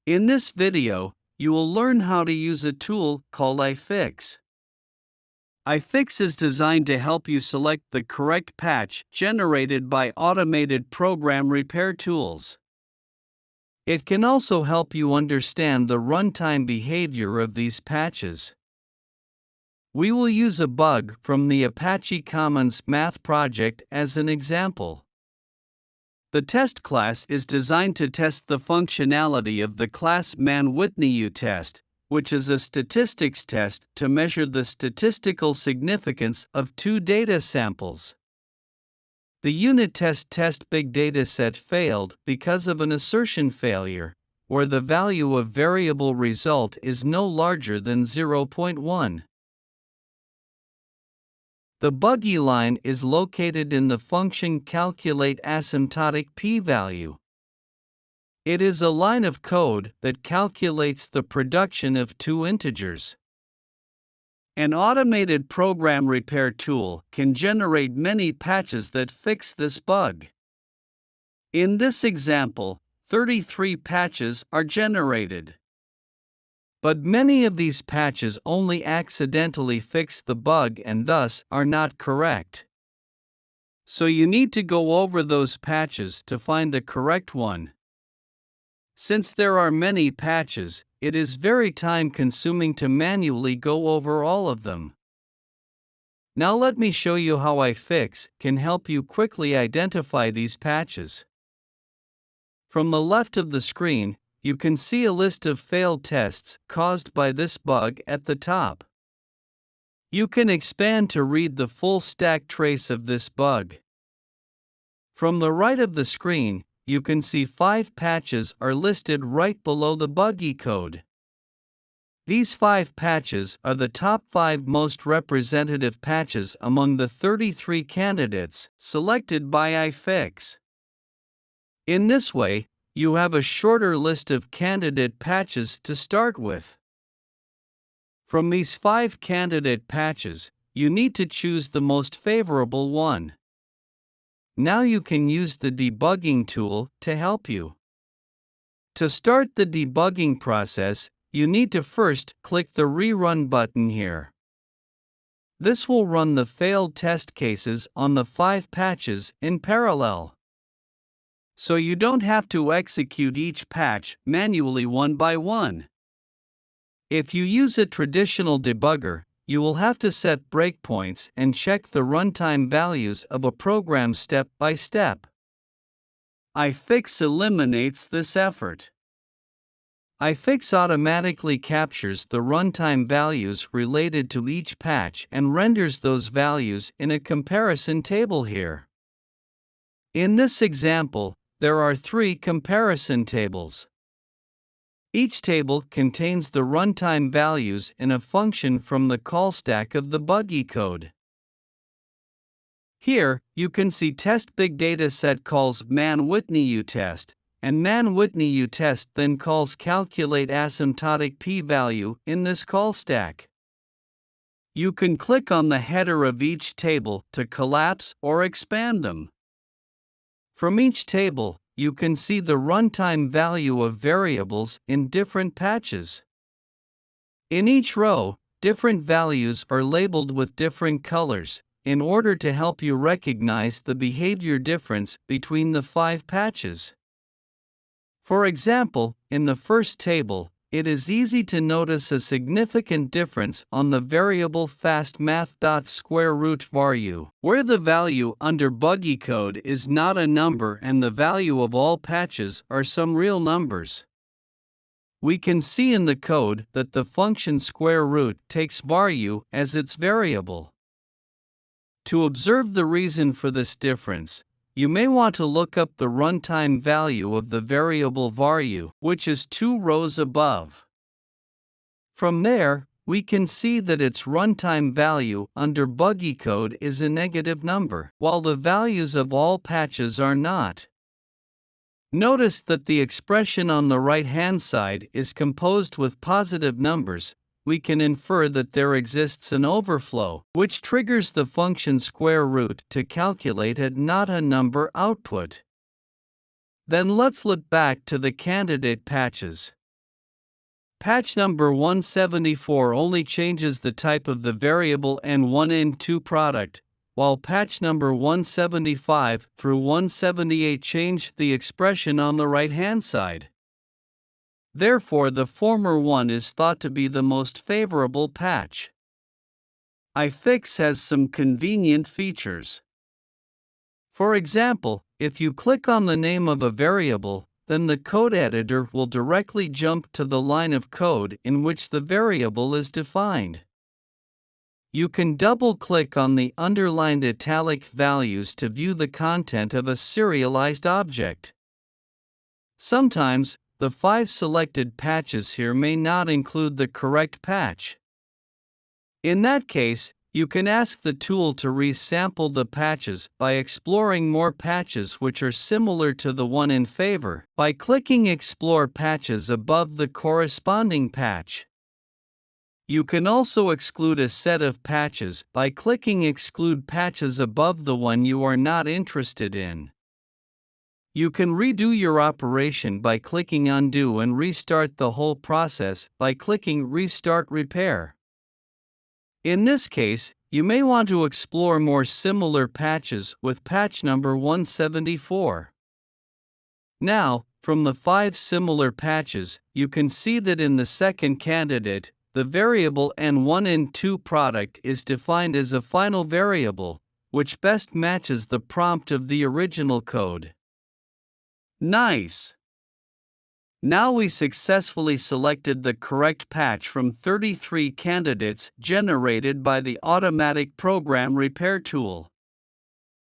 In this video, you will learn how to use a tool called iFix. iFix is designed to help you select the correct patch generated by automated program repair tools. It can also help you understand the runtime behavior of these patches. We will use a bug from the Apache Commons Math project as an example. The test class is designed to test the functionality of the class man-Whitney-U-test, which is a statistics test to measure the statistical significance of two data samples. The unit test big dataset failed because of an assertion failure, where the value of variable result is no larger than 0.1. The buggy line is located in the function calculate asymptotic p-value. It is a line of code that calculates the production of two integers. An automated program repair tool can generate many patches that fix this bug. In this example, 33 patches are generated. But many of these patches only accidentally fix the bug and thus are not correct. So you need to go over those patches to find the correct one. Since there are many patches, it is very time-consuming to manually go over all of them. Now let me show you how iFix can help you quickly identify these patches. From the left of the screen, you can see a list of failed tests caused by this bug at the top. You can expand to read the full stack trace of this bug. From the right of the screen, you can see 5 patches are listed right below the buggy code. These 5 patches are the top 5 most representative patches among the 33 candidates selected by iFix. In this way, you have a shorter list of candidate patches to start with. From these 5 candidate patches, you need to choose the most favorable one. Now you can use the debugging tool to help you. To start the debugging process, you need to first click the Rerun button here. This will run the failed test cases on the 5 patches in parallel. So you don't have to execute each patch manually one by one. If you use a traditional debugger, you will have to set breakpoints and check the runtime values of a program step by step. iFix eliminates this effort. iFix automatically captures the runtime values related to each patch and renders those values in a comparison table here. In this example, there are 3 comparison tables. Each table contains the runtime values in a function from the call stack of the buggy code. Here, you can see test big dataset calls man-Whitney-U-test, and man-Whitney-U-test then calls calculate asymptotic p-value in this call stack. You can click on the header of each table to collapse or expand them. From each table, you can see the runtime value of variables in different patches. In each row, different values are labeled with different colors, in order to help you recognize the behavior difference between the 5 patches. For example, in the first table, it is easy to notice a significant difference on the variable fastmath.square-root-var, where the value under buggy code is not a number and the value of all patches are some real numbers. We can see in the code that the function square root takes var as its variable. To observe the reason for this difference, you may want to look up the runtime value of the variable var, which is 2 rows above. From there, we can see that its runtime value under buggy code is a negative number, while the values of all patches are not. Notice that the expression on the right-hand side is composed with positive numbers. We can infer that there exists an overflow, which triggers the function square root to calculate a not a number output. Then let's look back to the candidate patches. Patch number 174 only changes the type of the variable N1N2 product, while patch number 175 through 178 change the expression on the right-hand side. Therefore, the former one is thought to be the most favorable patch. iFix has some convenient features. For example, if you click on the name of a variable, then the code editor will directly jump to the line of code in which the variable is defined. You can double-click on the underlined italic values to view the content of a serialized object. Sometimes, the 5 selected patches here may not include the correct patch. In that case, you can ask the tool to resample the patches by exploring more patches which are similar to the one in favor by clicking Explore Patches above the corresponding patch. You can also exclude a set of patches by clicking Exclude Patches above the one you are not interested in. You can redo your operation by clicking Undo and restart the whole process by clicking Restart Repair. In this case, you may want to explore more similar patches with patch number 174. Now, from the 5 similar patches, you can see that in the second candidate, the variable N1N2 product is defined as a final variable, which best matches the prompt of the original code. Nice! Now we successfully selected the correct patch from 33 candidates generated by the automatic program repair tool.